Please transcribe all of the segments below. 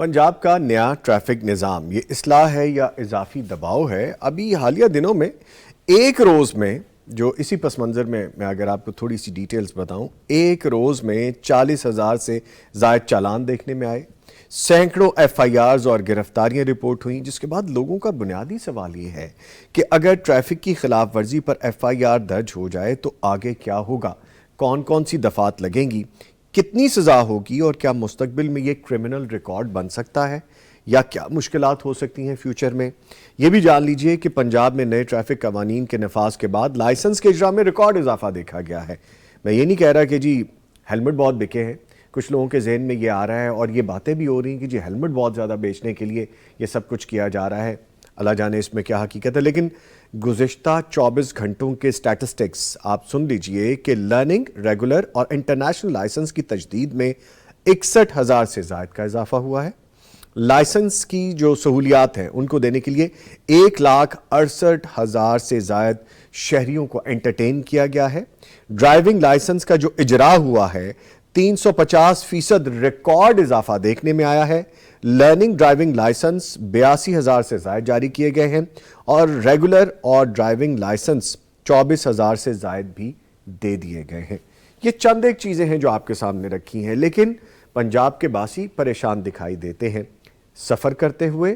پنجاب کا نیا ٹریفک نظام یہ اصلاح ہے یا اضافی دباؤ ہے؟ ابھی حالیہ دنوں میں ایک روز میں جو اسی پس منظر میں اگر آپ کو تھوڑی سی ڈیٹیلز بتاؤں، ایک روز میں 40,000 سے زائد چالان دیکھنے میں آئے، سینکڑوں ایف آئی آرز اور گرفتاریاں رپورٹ ہوئیں، جس کے بعد لوگوں کا بنیادی سوال یہ ہے کہ اگر ٹریفک کی خلاف ورزی پر ایف آئی آر درج ہو جائے تو آگے کیا ہوگا؟ کون کون سی دفعات لگیں گی؟ کتنی سزا ہوگی؟ اور کیا مستقبل میں یہ کرمنل ریکارڈ بن سکتا ہے یا کیا مشکلات ہو سکتی ہیں فیوچر میں؟ یہ بھی جان لیجئے کہ پنجاب میں نئے ٹریفک قوانین کے نفاذ کے بعد لائسنس کے اجرا میں ریکارڈ اضافہ دیکھا گیا ہے۔ میں یہ نہیں کہہ رہا کہ جی ہیلمٹ بہت بکے ہیں، کچھ لوگوں کے ذہن میں یہ آ رہا ہے اور یہ باتیں بھی ہو رہی ہیں کہ جی ہیلمٹ بہت زیادہ بیچنے کے لیے یہ سب کچھ کیا جا رہا ہے، اللہ جانے اس میں کیا حقیقت ہے۔ لیکن گزشتہ 24 گھنٹوں کے سٹیٹسٹکس آپ سن لیجئے کہ لرننگ، ریگولر اور انٹرنیشنل لائسنس کی تجدید میں 61,000 سے زائد کا اضافہ ہوا ہے۔ لائسنس کی جو سہولیات ہیں ان کو دینے کے لیے 1,68,000 سے زائد شہریوں کو انٹرٹین کیا گیا ہے۔ ڈرائیونگ لائسنس کا جو اجرا ہوا ہے 350% ریکارڈ اضافہ دیکھنے میں آیا ہے۔ لرننگ ڈرائیونگ لائسنس 82,000 سے زائد جاری کیے گئے ہیں اور ریگولر اور ڈرائیونگ لائسنس 24,000 سے زائد بھی دے دیے گئے ہیں۔ یہ چند ایک چیزیں ہیں جو آپ کے سامنے رکھی ہیں، لیکن پنجاب کے باسی پریشان دکھائی دیتے ہیں۔ سفر کرتے ہوئے،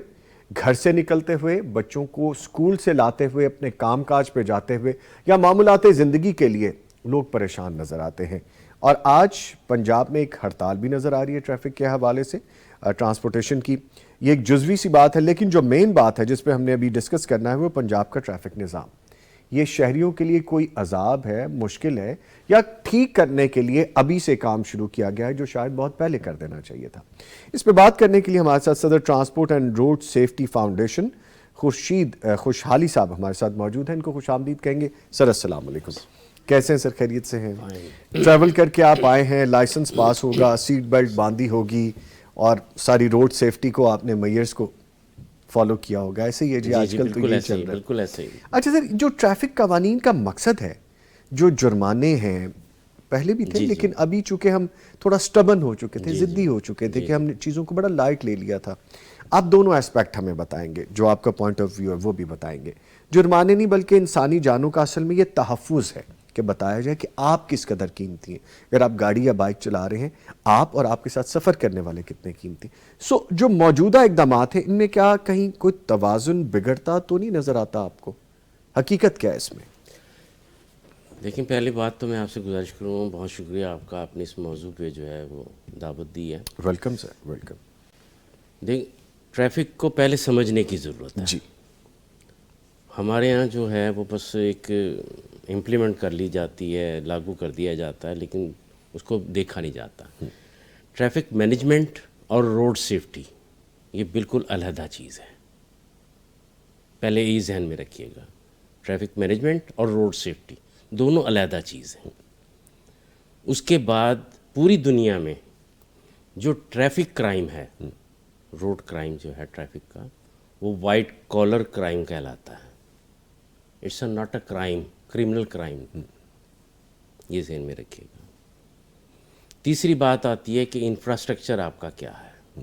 گھر سے نکلتے ہوئے، بچوں کو اسکول سے لاتے ہوئے، اپنے کام کاج پہ جاتے ہوئے یا معمولات زندگی کے لیے لوگ پریشان نظر آتے ہیں۔ اور آج پنجاب میں ایک ہڑتال بھی نظر آ رہی ہے ٹریفک کے حوالے سے، ٹرانسپورٹیشن کی۔ یہ ایک جزوی سی بات ہے، لیکن جو مین بات ہے جس پہ ہم نے ابھی ڈسکس کرنا ہے وہ پنجاب کا ٹریفک نظام۔ یہ شہریوں کے لیے کوئی عذاب ہے، مشکل ہے، یا ٹھیک کرنے کے لیے ابھی سے کام شروع کیا گیا ہے جو شاید بہت پہلے کر دینا چاہیے تھا؟ اس پہ بات کرنے کے لیے ہمارے ساتھ صدر transport and road safety foundation Khurshid خوشحالی صاحب ہمارے ساتھ موجود ہیں۔ ان کو خوش آمدید کہیں گے۔ سر السلام علیکم، کیسے ہیں سر؟ خیریت سے ہیں؟ ٹریول کر کے آپ آئے ہیں، لائسنس پاس ہوگا، سیٹ بیلٹ باندھی ہوگی اور ساری روڈ سیفٹی کو آپ نے میئرز کو فالو کیا ہوگا، ایسے ہی ہے جی آج کل تو یہ چل رہا ہے؟ بالکل ایسے ہی۔ اچھا سر، جو ٹریفک قوانین کا مقصد ہے، جو جرمانے ہیں پہلے بھی تھے لیکن ابھی چونکہ ہم تھوڑا سٹبن ہو چکے تھے، ضدی ہو چکے تھے کہ ہم نے چیزوں کو بڑا لائٹ لے لیا تھا، آپ دونوں اسپیکٹ ہمیں بتائیں گے، جو آپ کا پوائنٹ آف ویو ہے وہ بھی بتائیں گے۔ جرمانے نہیں بلکہ انسانی جانوں کا اصل میں یہ تحفظ ہے کہ بتایا جائے کہ آپ کس قدر قیمتی ہیں، اگر آپ گاڑی یا بائک چلا رہے ہیں، آپ اور آپ کے ساتھ سفر کرنے والے کتنے قیمتی۔ جو موجودہ اقدامات ہیں ان میں کیا کہیں کوئی توازن بگڑتا تو نہیں نظر آتا آپ کو؟ حقیقت کیا ہے اس میں؟ لیکن پہلی بات تو میں آپ سے گزارش کروں، بہت شکریہ آپ کا، آپ نے اس موضوع پہ جو ہے وہ دعوت دی ہے۔ Welcome sir, welcome. دیکھ، ٹریفک کو پہلے سمجھنے کی ضرورت ہے۔ جی، ہمارے ہاں جو ہے وہ بس ایک امپلیمنٹ کر لی جاتی ہے، لاگو کر دیا جاتا ہے، لیکن اس کو دیکھا نہیں جاتا۔ ٹریفک مینجمنٹ اور روڈ سیفٹی یہ بالکل علیحدہ چیز ہے، پہلے یہ ذہن میں رکھیے گا۔ ٹریفک مینجمنٹ اور روڈ سیفٹی دونوں علیحدہ چیز ہیں۔ اس کے بعد پوری دنیا میں جو ٹریفک کرائم ہے، روڈ کرائم جو ہے ٹریفک کا، وہ وائٹ کالر کرائم کہلاتا ہے۔ It's not a crime, criminal crime, یہ ذہن میں رکھیے گا۔ تیسری بات آتی ہے کہ انفراسٹرکچر آپ کا کیا ہے۔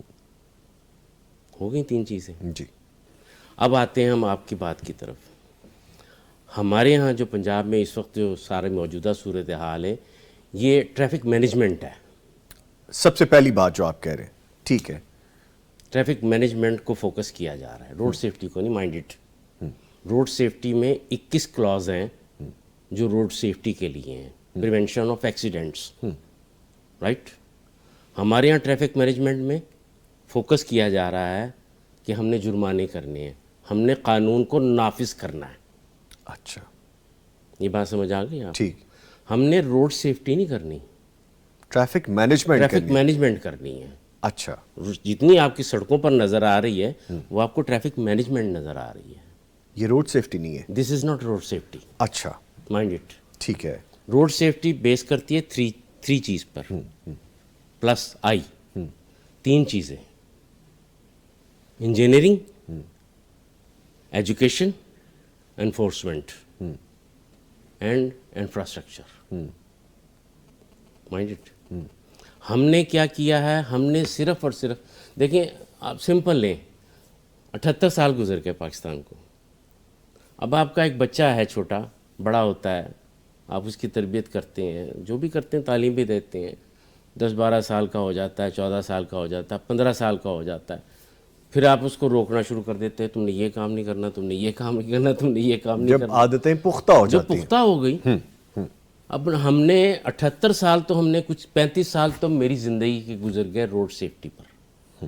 ہو گئی تین چیزیں۔ جی، اب آتے ہیں ہم آپ کی بات کی طرف۔ ہمارے ہاں جو پنجاب میں اس وقت جو سارے موجودہ صورتحال ہے، یہ ٹریفک مینجمنٹ ہے۔ سب سے پہلی بات جو آپ کہہ رہے ہیں، ٹھیک ہے، ٹریفک مینجمنٹ کو فوکس کیا جا رہا ہے، روڈ سیفٹی کو نہیں، مائنڈ اٹ۔ روڈ سیفٹی میں 21 کلاز ہیں جو روڈ سیفٹی کے لیے ہیں، پریونشن آف ایکسیڈنٹس، رائٹ۔ ہمارے یہاں ٹریفک مینجمنٹ میں فوکس کیا جا رہا ہے کہ ہم نے جرمانے کرنے ہیں، ہم نے قانون کو نافذ کرنا ہے۔ اچھا، یہ بات سمجھ آ گئی آپ؟ ٹھیک۔ ہم نے روڈ سیفٹی نہیں کرنی، ٹریفک مینجمنٹ ٹریفک مینجمنٹ کرنی ہے۔ اچھا، جتنی آپ کی سڑکوں پر نظر آ رہی ہے وہ آپ کو ٹریفک مینجمنٹ نظر آ رہی ہے۔ یہ روڈ سیفٹی نہیں ہے؟ دس از ناٹ روڈ سیفٹی، اچھا، مائنڈ اٹ۔ ٹھیک ہے۔ روڈ سیفٹی بیس کرتی ہے تھری چیز پر، پلس آئی، تین چیزیں: engineering, education, enforcement and infrastructure, mind it. ہم نے کیا کیا ہے, ہم نے صرف اور صرف, دیکھیں آپ سمپل لیں, 78 سال گزر گئے پاکستان کو. اب آپ کا ایک بچہ ہے چھوٹا, بڑا ہوتا ہے, آپ اس کی تربیت کرتے ہیں, جو بھی کرتے ہیں, تعلیم بھی دیتے ہیں, 10-12 سال کا ہو جاتا ہے, 14 سال کا ہو جاتا ہے, 15 سال کا ہو جاتا ہے, پھر آپ اس کو روکنا شروع کر دیتے ہیں, تم نے یہ کام نہیں کرنا, تم نے یہ کام نہیں کرنا, تم نے یہ کام نہیں جب کرنا. عادتیں پختہ ہو جو جاتی ہیں. پختہ ہو گئی. اب ہم نے 78 سال تو ہم نے کچھ 35 سال تو میری زندگی کے گزر گئے روڈ سیفٹی پر.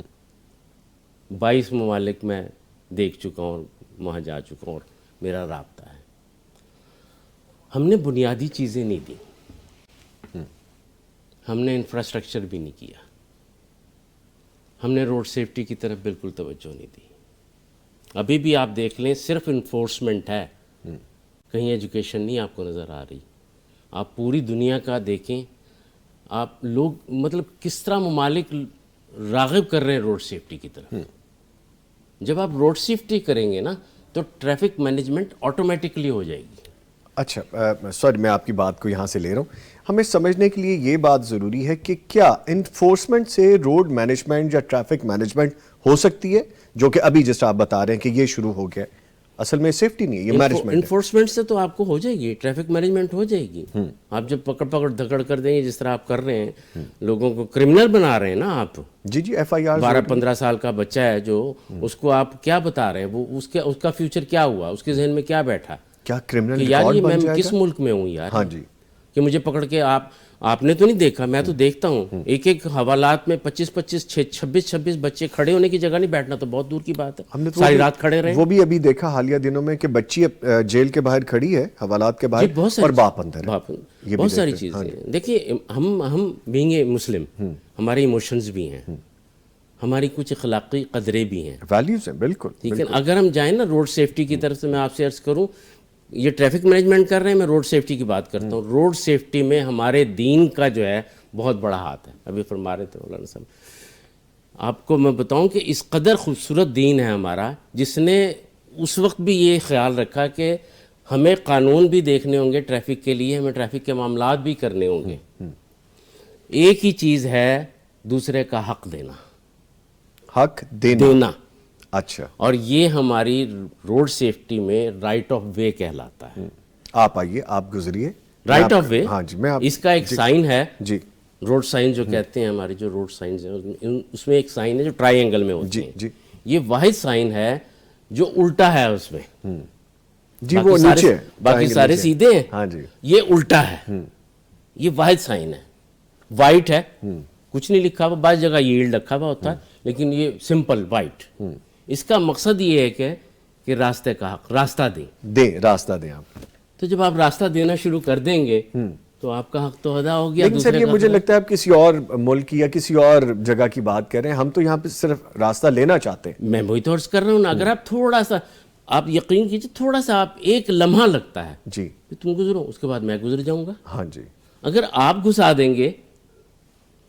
22 ممالک میں دیکھ چکا ہوں, وہاں جا چکا ہوں, اور میرا رابطہ ہے. ہم نے بنیادی چیزیں نہیں دی, ہم نے انفراسٹرکچر بھی نہیں کیا, ہم نے روڈ سیفٹی کی طرف بالکل توجہ نہیں دی. ابھی بھی آپ دیکھ لیں صرف انفورسمنٹ ہے, کہیں ایجوکیشن نہیں آپ کو نظر آ رہی. آپ پوری دنیا کا دیکھیں, آپ لوگ مطلب کس طرح ممالک راغب کر رہے ہیں روڈ سیفٹی کی طرف. جب آپ روڈ سیفٹی کریں گے نا تو ٹریفک مینجمنٹ آٹومیٹکلی ہو جائے گی. اچھا سوری, میں آپ کی بات کو یہاں سے لے رہا ہوں. ہمیں سمجھنے کے لیے یہ بات ضروری ہے کہ کیا انفورسمنٹ سے روڈ مینجمنٹ یا ٹریفک مینجمنٹ ہو سکتی ہے, جو کہ ابھی جس آپ بتا رہے ہیں کہ یہ شروع ہو گیا, اصل میں سیفٹی نہیں ہے, یہ مینجمنٹ ہے. انفورسمنٹ سے تو آپ کو ہو جائے گی, ٹریفک مینجمنٹ ہو جائے گی. آپ جب پکڑ دھکڑ کر دیں گے, جس طرح آپ کر رہے ہیں, لوگوں کو کرمنل بنا رہے ہیں نا آپ. جی FIR 12-15 سال کا بچہ ہے جو, اس کو آپ کیا بتا رہے ہیں, وہ اس کا فیوچر کیا ہوا, اس کے ذہن میں کیا بیٹھا کیا کرمنل کہ یار ریکارڈ یہ بن میں جائے کس گا. ملک میں ہوں یار, ہاں جی, کہ مجھے پکڑ کے آپ نے تو نہیں دیکھا, میں تو دیکھتا ہوں ایک حوالات میں 25 26 بچے کھڑے ہونے کی جگہ نہیں, بیٹھنا تو بہت دور کی بات ہے, ہم نے ساری رات کھڑے رہے. وہ بھی ابھی دیکھا حالیہ دنوں میں کہ بچی جیل کے باہر کھڑی ہے, حوالات کے باہر, اور باپ اندر ہے. بہت ساری چیزیں ہیں. دیکھیے ہم بینگ اے مسلم, ہمارے ایموشنز بھی ہیں, ہماری کچھ اخلاقی قدریں بھی ہیں, ویلیوز ہیں. بالکل ٹھیک ہے. اگر ہم جائیں نا روڈ سیفٹی کی طرف سے, میں آپ سے عرض کروں, یہ ٹریفک مینجمنٹ کر رہے ہیں, میں روڈ سیفٹی کی بات کرتا ہوں. روڈ سیفٹی میں ہمارے دین کا جو ہے بہت بڑا ہاتھ ہے. ابھی فرما رہے تھے مولانا صاحب, آپ کو میں بتاؤں کہ اس قدر خوبصورت دین ہے ہمارا, جس نے اس وقت بھی یہ خیال رکھا کہ ہمیں قانون بھی دیکھنے ہوں گے ٹریفک کے لیے, ہمیں ٹریفک کے معاملات بھی کرنے ہوں گے. ایک ہی چیز ہے, دوسرے کا حق دینا. حق دینا. اچھا, اور یہ ہماری روڈ سیفٹی میں رائٹ آف وے کہلاتا ہے. آپ آئیے, آپ گزریے. رائٹ آف وے, ہاں جی, میں اس کا ایک سائن ہے, جی, روڈ سائن جو کہتے ہیں, ہمارے جو روڈ سائنز ہیں اس میں ایک سائن ہے جو ٹرائی اینگل میں ہوتے ہیں. جی, یہ واحد سائن ہے جو الٹا ہے اس میں. جی, وہ نیچے, باقی سارے سیدھے ہیں, ہاں جی, یہ الٹا ہے. یہ واحد سائن ہے, وائٹ ہے, کچھ نہیں لکھا ہوا, بعض جگہ ییلڈ رکھا ہوا ہوتا ہے, لیکن یہ سمپل وائٹ. اس کا مقصد یہ ہے کہ راستے کا حق, راستہ راستہ دیں آپ. تو جب آپ راستہ دینا شروع کر دیں گے تو آپ کا حق تو ادا ہو گیا. لیکن سر یہ مجھے لگتا ہے آپ کسی اور ملک کی یا کسی اور جگہ کی بات کر رہے ہیں, ہم تو یہاں پہ صرف راستہ لینا چاہتے ہیں. میں وہی تو عرض کر رہا ہوں نا, اگر آپ تھوڑا سا, آپ یقین کیجیے, تھوڑا سا آپ ایک لمحہ لگتا ہے جی, کہ تم گزرو, اس کے بعد میں گزر جاؤں گا. ہاں جی, اگر آپ گھسا دیں گے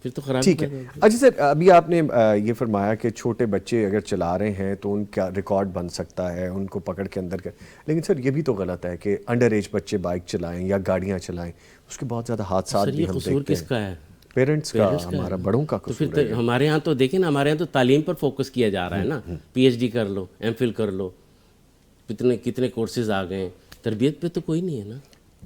پھر تو خراب. ٹھیک ہے. اچھا سر, ابھی آپ نے یہ فرمایا کہ چھوٹے بچے اگر چلا رہے ہیں تو ان کا ریکارڈ بن سکتا ہے, ان کو پکڑ کے اندر کر, لیکن سر یہ بھی تو غلط ہے کہ انڈر ایج بچے بائک چلائیں یا گاڑیاں چلائیں, اس کے بہت زیادہ حادثات بھی ہم دیکھتے ہیں. کس کا ہے؟ پیرنٹس کا, ہمارا بڑوں کا قصور ہے. تو پھر ہمارے ہاں تو دیکھیں نا, ہمارے ہاں تو تعلیم پر فوکس کیا جا رہا ہے نا, PhD کر لو, MPhil کر لو, کتنے کورسز آ گئے ہیں, تربیت پہ تو کوئی نہیں ہے نا.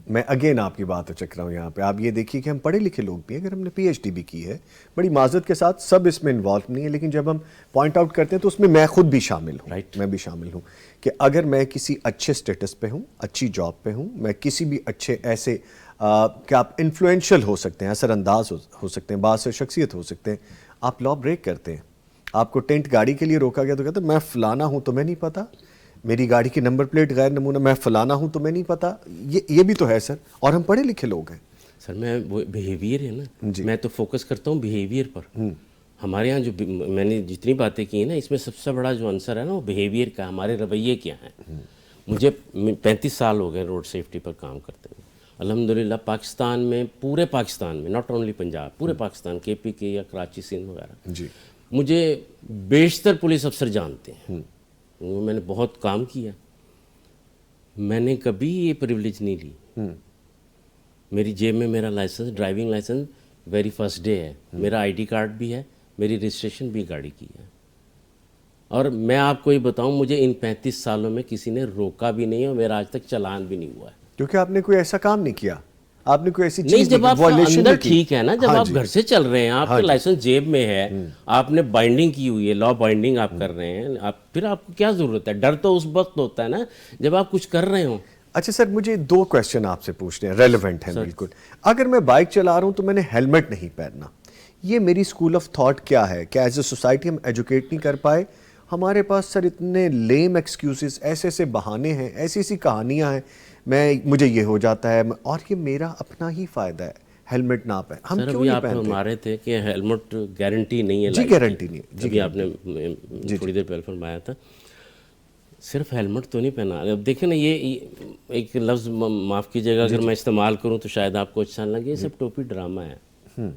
میں اگین آپ کی بات چک رہا ہوں یہاں پہ. آپ یہ دیکھیے کہ ہم پڑھے لکھے لوگ بھی ہیں, اگر ہم نے PhD بھی کی ہے, بڑی معذرت کے ساتھ سب اس میں انوالو نہیں ہے, لیکن جب ہم پوائنٹ آؤٹ کرتے ہیں تو اس میں میں خود بھی شامل ہوں. میں بھی شامل ہوں کہ اگر میں کسی اچھے سٹیٹس پہ ہوں, اچھی جاب پہ ہوں, میں کسی بھی اچھے ایسے کہ آپ انفلوئنشل ہو سکتے ہیں, اثر انداز ہو سکتے ہیں, باعث شخصیت ہو سکتے ہیں, آپ لا بریک کرتے ہیں. آپ کو ٹینٹ گاڑی کے لیے روکا گیا تو کہتے ہیں میں فلانا ہوں تمہیں نہیں پتا, میری گاڑی کی نمبر پلیٹ غیر نمونہ, میں فلانا ہوں تمہیں نہیں پتا. یہ بھی تو ہے سر, اور ہم پڑھے لکھے لوگ ہیں. سر میں وہ بیہیویئر ہے نا, میں تو فوکس کرتا ہوں بیہیویئر پر. ہمارے ہاں جو میں نے جتنی باتیں کی ہیں نا, اس میں سب سے بڑا جو عنصر ہے نا وہ بیہیویئر کا, ہمارے رویے کیا ہیں. مجھے 35 سال ہو گئے روڈ سیفٹی پر کام کرتے ہوئے. الحمدللہ پاکستان میں, پورے پاکستان میں, ناٹ اونلی پنجاب, پورے پاکستان, KP کے یا کراچی سندھ وغیرہ, جی, مجھے بیشتر پولیس افسر جانتے ہیں. میں نے بہت کام کیا, میں نے کبھی یہ پریولیج نہیں لی. میری جیب میں میرا licence, driving licence very first day ہے. میرا آئی ڈی کارڈ بھی ہے, میری رجسٹریشن بھی گاڑی کی ہے. اور میں آپ کو یہ بتاؤں, مجھے ان 35 سالوں میں کسی نے روکا بھی نہیں اور میرا آج تک چلان بھی نہیں ہوا ہے. کیونکہ آپ نے کوئی ایسا کام نہیں کیا, آپ نے کوئی ایسی نہیں, چیز جب آپ violation اندر نہیں کی. ٹھیک ہے نا, جب ہاں آپ جی. گھر سے چل رہے ہیں, آپ کا لائسنس جیب میں ہے, آپ نے بائنڈنگ کی ہوئی ہے, لا بائنڈنگ آپ کر رہے ہیں, پھر آپ کو کیا ضرورت ہے؟ ڈر تو اس وقت ہوتا ہے نا جب آپ کچھ کر رہے ہوں. اچھا سر, مجھے 2 کویسچن آپ سے پوچھنے ہیں, ریلیونٹ ہیں بالکل. اگر میں بائک چلا رہا ہوں تو میں نے ہیلمٹ نہیں پہننا, یہ میری اسکول آف تھاٹ کیا ہے؟ کیا ایز اے سوسائٹی ہم ایجوکیٹ نہیں کر پائے؟ ہمارے پاس سر اتنے لیم ایکسکیوزز, ایسے ایسے بہانے ہیں, ایسی ایسی کہانیاں ہیں, مجھے یہ ہو جاتا ہے, اور یہ میرا اپنا ہی فائدہ ہے ہیلمٹ نہ پہن. ہم سر کیوں ابھی نہیں آپ پہنتے؟ ہمارے تھے کہ ہیلمٹ گارنٹی نہیں ہے جی لائف کی. گارنٹی نہیں ہے. ابھی آپ نے تھوڑی دیر پہلے فرمایا تھا, صرف ہیلمٹ تو نہیں پہنا. اب دیکھیں نا, یہ ایک لفظ معاف کیجیے گا اگر میں استعمال کروں تو شاید آپ کو اچھا نہ لگے, یہ سب ٹوپی ڈرامہ ہے.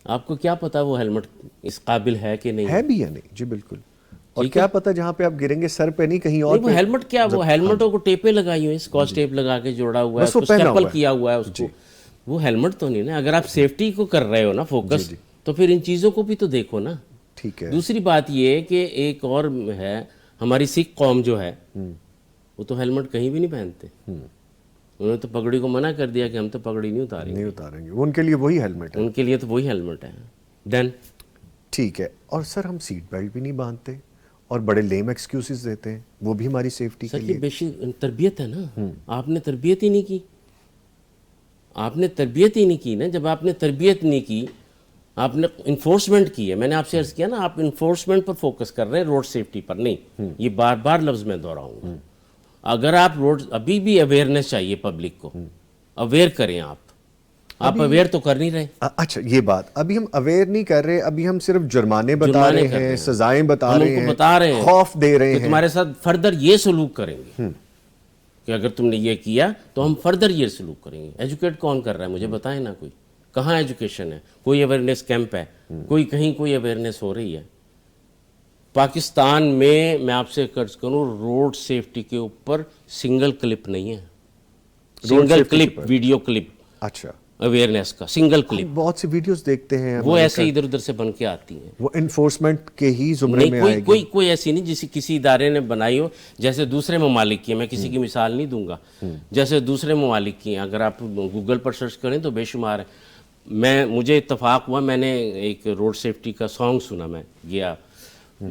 آپ کو کیا پتا وہ ہیلمٹ اس قابل ہے کہ نہیں ہے بھی یا نہیں. جی بالکل. اور کیا پتا جہاں پہ آپ گریں گے سر پہ نہیں, کہیں اور نہیں. وہ ہیلمٹ کیا, وہ ہیلمٹوں کو ٹیپیں لگائی ہوئی ہیں, اسکاچ ٹیپ لگا کے جوڑا ہوا ہے, اس کو اسٹیپل کیا ہوا ہے اس کو, وہ ہیلمٹ تو نہیں نا. اگر آپ سیفٹی کو کر رہے ہو نا فوکس, تو پھر ان چیزوں کو بھی تو دیکھو نا. ٹھیک ہے. دوسری بات یہ کہ ایک اور ہے, ہماری سکھ قوم جو ہے وہ تو ہیلمٹ کہیں بھی نہیں پہنتے. انہوں نے تو پگڑی کو منع کر دیا کہ ہم تو پگڑی نہیں اتاریں گے. وہ ان کے لیے وہی ہیلمٹ ہے. ان کے لیے تو وہی ہیلمٹ ہے. دین ٹھیک ہے. اور سر ہم سیٹ بیلٹ بھی نہیں باندھتے اور بڑے لیم ایکسکیوزز دیتے ہیں, وہ بھی ہماری سیفٹی کے سر لیے. یہ بیشک تربیت ہے نا, آپ نے تربیت ہی نہیں کی. آپ نے تربیت ہی نہیں کی نا. جب آپ نے تربیت نہیں کی, آپ نے انفورسمنٹ کی ہے. میں نے آپ سے عرض کیا نا, آپ انفورسمنٹ پر فوکس کر رہے ہیں, روڈ سیفٹی پر نہیں. یہ بار بار لفظ میں دہراؤں گا. اگر آپ روڈ, ابھی بھی اویئرنیس چاہیے پبلک کو, اویئر کریں. آپ اویئر تو کر نہیں رہے. اچھا یہ بات, ابھی ہم اویئر نہیں کر رہے, ابھی ہم صرف جرمانے بتا رہے ہیں, سزائیں بتا رہے ہیں, خوف دے رہے ہیں کہ تمہارے ساتھ فردر یہ سلوک کریں گے کہ اگر تم نے یہ کیا تو ہم فردر یہ سلوک کریں گے. ایجوکیٹ کون کر رہا ہے مجھے بتائیں نا. کوئی کہاں ایجوکیشن ہے؟ کوئی اویئرنیس کیمپ ہے؟ کوئی کہیں کوئی اویئرنیس ہو رہی ہے؟ پاکستان میں آپ سے عرض کروں, روڈ سیفٹی کے اوپر سنگل کلپ نہیں ہے. سنگل کلپ, ویڈیو کلپ اچھا اویئرنیس کا سنگل کلپ. بہت سی ویڈیوز دیکھتے ہیں, وہ ایسے ادھر ادھر سے بن کے آتی ہیں. وہ انفورسمنٹ کے ہی زمرے میں آئے گی. کوئی ایسی نہیں جسے کسی ادارے نے بنائی ہو, جیسے دوسرے ممالک کی. میں کسی کی مثال نہیں دوں گا, جیسے دوسرے ممالک کی ہیں. اگر آپ گوگل پر سرچ کریں تو بے شمار ہے. مجھے اتفاق ہوا, میں نے ایک روڈ سیفٹی کا سانگ سنا. میں گیا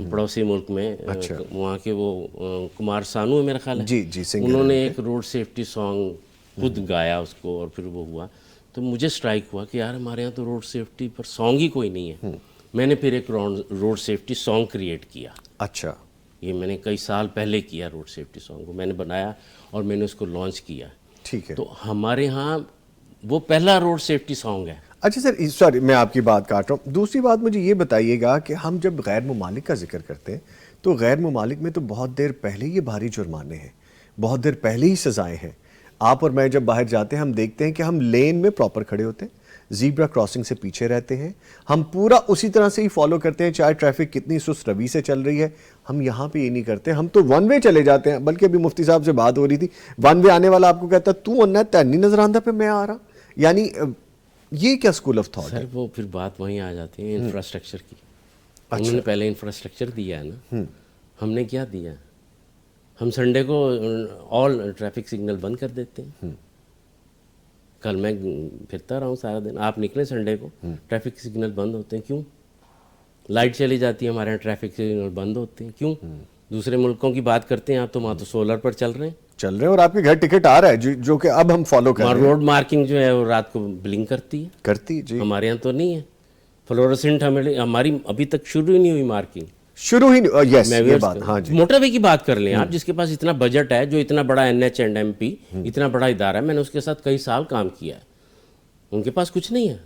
پڑوسی ملک میں, وہاں کے وہ کمار سانو ہے میرا خیال ہے, جی انہوں نے ایک روڈ سیفٹی سانگ خود گایا اس کو, اور پھر وہ ہوا. تو مجھے سٹرائک ہوا کہ یار ہمارے ہاں تو روڈ سیفٹی پر سانگ ہی کوئی نہیں ہے. میں نے پھر ایک روڈ سیفٹی سانگ کریٹ کیا. اچھا. یہ میں نے کئی سال پہلے کیا. روڈ سیفٹی سانگ کو میں نے بنایا اور میں نے اس کو لانچ کیا. ٹھیک ہے. تو ہمارے ہاں وہ پہلا روڈ سیفٹی سانگ ہے. اچھا سر, سوری میں آپ کی بات کاٹ رہا ہوں. دوسری بات مجھے یہ بتائیے گا کہ ہم جب غیر ممالک کا ذکر کرتے ہیں تو غیر ممالک میں تو بہت دیر پہلے یہ بھاری جرمانے ہیں, بہت دیر پہلے ہی سزائیں ہیں. آپ اور میں جب باہر جاتے ہیں ہم دیکھتے ہیں کہ ہم لین میں پراپر کھڑے ہوتے ہیں, زیبرا کراسنگ سے پیچھے رہتے ہیں, ہم پورا اسی طرح سے ہی فالو کرتے ہیں چاہے ٹریفک کتنی سست روی سے چل رہی ہے. ہم یہاں پہ یہ نہیں کرتے, ہم تو ون وے چلے جاتے ہیں. بلکہ ابھی مفتی صاحب سے بات ہو رہی تھی, ون وے آنے والا آپ کو کہتا ہے تو اننا تین نہیں نظر آندہ پہ میں آ رہا. یعنی یہ کیا اسکول آف تھاٹ ہے؟ سر وہ پھر بات وہیں آ جاتی ہے انفراسٹرکچر کی. انہوں نے پہلے انفراسٹرکچر دیا ہے نا, ہم نے کیا دیا؟ ہم سنڈے کو آل ٹریفک سگنل بند کر دیتے ہیں. کل میں پھرتا رہا ہوں سارا دن, آپ نکلیں سنڈے کو ٹریفک سگنل بند ہوتے ہیں. کیوں؟ لائٹ چلی جاتی ہے ہمارے یہاں, ٹریفک سگنل بند ہوتے ہیں. کیوں؟ دوسرے ملکوں کی بات کرتے ہیں آپ تو وہاں تو سولر پر چل رہے ہیں, اور آپ کے گھر ٹکٹ آ رہا ہے جو کہ اب ہم فالو کر رہے ہیں. روڈ مارکنگ جو ہے وہ رات کو بلنک کرتی. جی ہمارے یہاں تو نہیں ہے. فلورسنٹ ہماری ابھی تک شروع ہی نہیں ہوئی مارکنگ. شروع ہی یس یہ بات. ہاں جی, موٹر وے کی بات کر لیں آپ, جس کے پاس اتنا بجٹ ہے, جو اتنا بڑا NH&MP اتنا بڑا ادارہ ہے. میں نے اس کے ساتھ کئی سال کام کیا ہے. ان کے پاس کچھ نہیں ہے.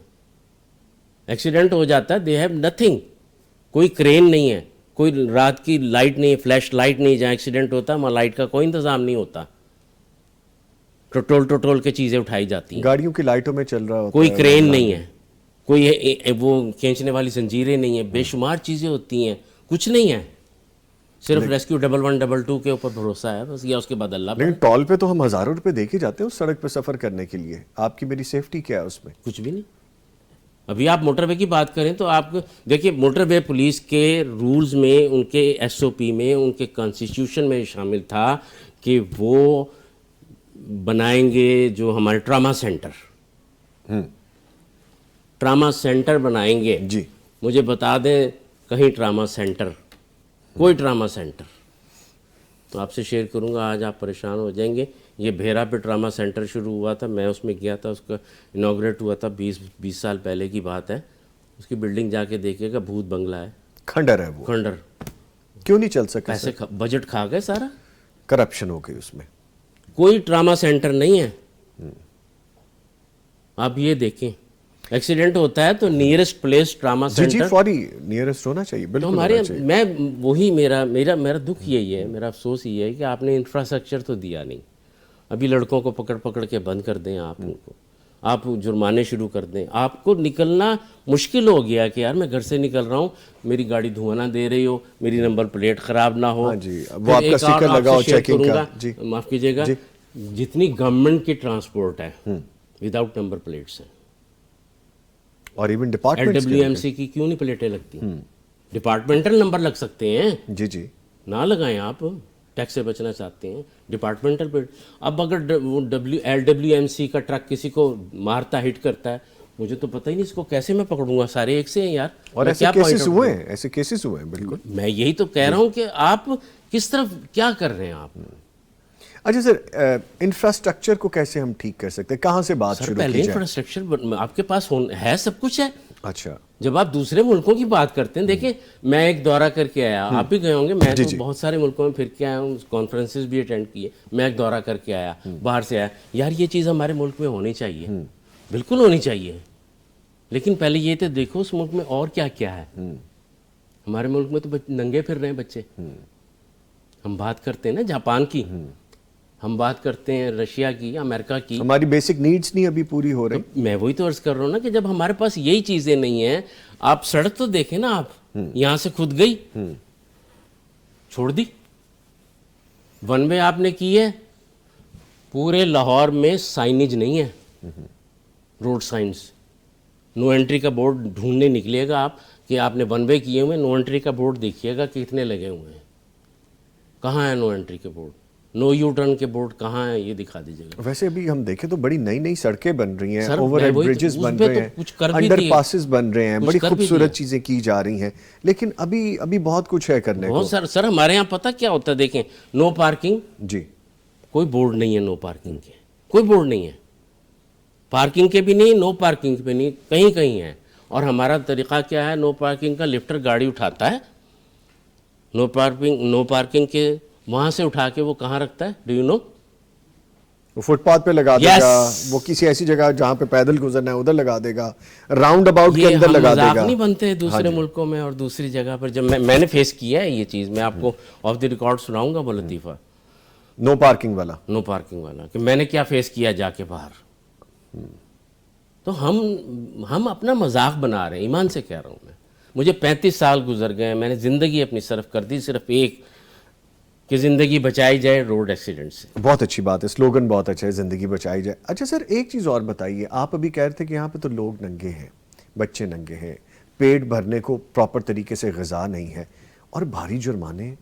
ایکسیڈنٹ ہو جاتا ہے, دے ہیو نتھنگ. کوئی کرین نہیں ہے, کوئی رات کی لائٹ نہیں ہے, فلیش لائٹ نہیں. جہاں ایکسیڈنٹ ہوتا ہے وہاں لائٹ کا کوئی انتظام نہیں ہوتا. ٹٹول کے چیزیں اٹھائی جاتی ہیں, گاڑیوں کی لائٹوں میں چل رہا ہوتا کوئی کرین نہیں ہے, کوئی وہ کھینچنے والی زنجیریں نہیں ہیں. بے شمار چیزیں ہوتی ہیں, کچھ نہیں ہے. صرف ریسکیو 1112 کے اوپر بھروسہ ہے بس, یا اس کے بعد اللہ. لیکن ٹول پہ تو ہم ہزاروں روپے دے کے جاتے ہیں اس سڑک پہ سفر کرنے کے لیے. آپ کی میری سیفٹی کیا ہے اس میں؟ کچھ بھی نہیں. ابھی آپ موٹر وے کی بات کریں تو آپ دیکھیے موٹر وے پولیس کے رولز میں، ان کے ایس او پی میں، ان کے کانسٹیٹیوشن میں شامل تھا کہ وہ بنائیں گے جو ہمارے ٹراما سینٹر بنائیں گے. جی مجھے بتا دیں کہیں ٹراما سینٹر، کوئی ٹراما سینٹر. تو آپ سے شیئر کروں گا، آج آپ پریشان ہو جائیں گے. یہ بھیرا پہ ٹراما سینٹر شروع ہوا تھا، میں اس میں گیا تھا، اس کا انوگریٹ ہوا تھا 20 سال پہلے کی بات ہے. اس کی بلڈنگ جا کے دیکھے گا، بھوت بنگلہ ہے، کھنڈر ہے وہ. کھنڈر. کیوں نہیں چل سکا؟ پیسے بجٹ کھا گئے سارا. کرپشن ہو گئی اس میں. کوئی ٹراما سینٹر نہیں ہے. آپ یہ دیکھیں، ایکسیڈنٹ ہوتا ہے تو نیئرسٹ پلیس ٹراما جی جی سینٹر. فوری نیئرسٹ ہونا چاہیے، تو بالکل ہمارے ہونا چاہیے. میں وہی میرا دکھ یہی ہے، میرا افسوس یہ ہے کہ آپ نے انفراسٹرکچر تو دیا نہیں. ابھی لڑکوں کو پکڑ کے بند کر دیں آپ، ان کو آپ جرمانے شروع کر دیں. آپ کو نکلنا مشکل ہو گیا کہ یار میں گھر سے نکل رہا ہوں، میری گاڑی دھواں نہ دے رہی ہو، میری نمبر پلیٹ خراب نہ ہو. ہاں جی، وہ آپ کا اسٹیکر لگا ہو چیکنگ کا. جی معاف کیجیے گا، جتنی گورنمنٹ کی ٹرانسپورٹ ہے وداؤٹ نمبر پلیٹس ہیں. اور even L department W M C کی کیوں نہیں پلیٹیں لگتی؟ ڈپارٹمنٹل نمبر لگ سکتے ہیں، جی جی نہ لگائیں. آپ ٹیکس سے بچنا چاہتے ہیں، ڈپارٹمنٹل پلیٹ. اب اگر ایل ڈبلیو ایم سی کا ٹرک کسی کو مارتا، ہٹ کرتا ہے، مجھے تو پتہ ہی نہیں اس کو کیسے میں پکڑوں گا. سارے ایک سے ہیں یار. اور ایسے کیسز ہوئے ہیں، ایسے کیسز ہوئے ہیں. بالکل میں یہی تو کہہ رہا ہوں کہ آپ کس طرف کیا کر رہے ہیں آپ. اچھا سر، انفراسٹرکچر کو کیسے ہم ٹھیک کر سکتے ہیں؟ کہاں سے بات سر شروع پہلے کی جائے؟ انفراسٹرکچر آپ کے پاس ہے، سب کچھ ہے. اچھا، جب آپ دوسرے ملکوں کی بات کرتے ہیں، دیکھیں میں ایک دورہ کر کے آیا، آپ بھی گئے ہوں گے، میں تو بہت سارے ملکوں میں پھر کے آیا ہوں، کانفرنسز بھی اٹینڈ کیے. میں ایک دورہ کر کے آیا، باہر سے آیا. یار یہ چیز ہمارے ملک میں ہونی چاہیے، بالکل ہونی چاہیے. لیکن پہلے یہ تو دیکھو اس ملک میں اور کیا کیا ہے. ہمارے ملک میں تو ننگے پھر رہے ہیں بچے. ہم بات کرتے ہیں نا جاپان کی، ہم بات کرتے ہیں رشیا کی، امریکہ کی. ہماری بیسک نیڈز نہیں ابھی پوری ہو رہی. میں وہی تو عرض کر رہا ہوں نا کہ جب ہمارے پاس یہی چیزیں نہیں ہیں. آپ سڑک تو دیکھیں نا، آپ یہاں سے خود گئی چھوڑ دی. ون وے آپ نے کی ہے، پورے لاہور میں سائنیج نہیں ہے، روڈ سائنس. نو انٹری کا بورڈ ڈھونڈنے نکلے گا آپ کہ آپ نے ون وے کیے ہوئے، نو انٹری کا بورڈ دیکھیے گا کہ کتنے لگے ہوئے ہیں. کہاں ہے نو انٹری کے بورڈ؟ نو یو ٹرن کے بورڈ کہاں ہیں؟ یہ دکھا دیجیے گا. ویسے ابھی ہم دیکھیں تو بڑی نئی نئی سڑکیں بن رہی ہیں، سر اوور ہیڈ وہی تو، بریجز اس بن پہ رہے تو ہیں، کچھ کر بھی انڈر دیے، پاسز بن رہے ہیں، کچھ بڑی کر بھی خوبصورت دیے. چیزیں کی جا رہی ہیں. لیکن ابھی بہت کچھ ہے کرنے کو. بہت سر ہمارے یہاں پتہ کیا ہوتا ہے، دیکھیں نو پارکنگ، جی کوئی بورڈ نہیں ہے. نو پارکنگ کے کوئی بورڈ نہیں ہے، پارکنگ کے بھی نہیں، نو پارکنگ پہ نہیں، کہیں کہیں ہے. اور ہمارا طریقہ کیا ہے، نو پارکنگ کا لفٹر گاڑی اٹھاتا ہے، نو پارکنگ کے وہاں سے اٹھا کے وہ کہاں رکھتا ہے، ڈو یو نو؟ وہ فٹ پاتھ پہ لگا دے گا، وہ کسی ایسی جگہ جہاں پہ پیدل گزرنا ہے ادھر لگا دے گا، راؤنڈ اباؤٹ کے اندر لگا دے مذاق گا. نہیں بنتے دوسرے ملکوں میں اور دوسری جگہ پر. جب میں نے فیس کیا ہے یہ چیز، میں آپ کو آف دی ریکارڈ سناؤں گا وہ لطیفہ، نو پارکنگ والا. نو پارکنگ والا، کہ میں نے کیا فیس کیا جا کے باہر. تو ہم اپنا مذاق بنا رہے ہیں، ایمان سے کہہ رہا ہوں. مجھے 35 سال گزر گئے، میں نے زندگی اپنی صرف کر دی صرف ایک، کہ زندگی بچائی جائے روڈ ایکسیڈنٹ سے. بہت اچھی بات ہے، سلوگن بہت اچھا ہے، زندگی بچائی جائے. اچھا سر، ایک چیز اور بتائیے، آپ ابھی کہہ رہے تھے کہ یہاں پہ تو لوگ ننگے ہیں، بچے ننگے ہیں، پیٹ بھرنے کو پراپر طریقے سے غذا نہیں ہے، اور بھاری جرمانے.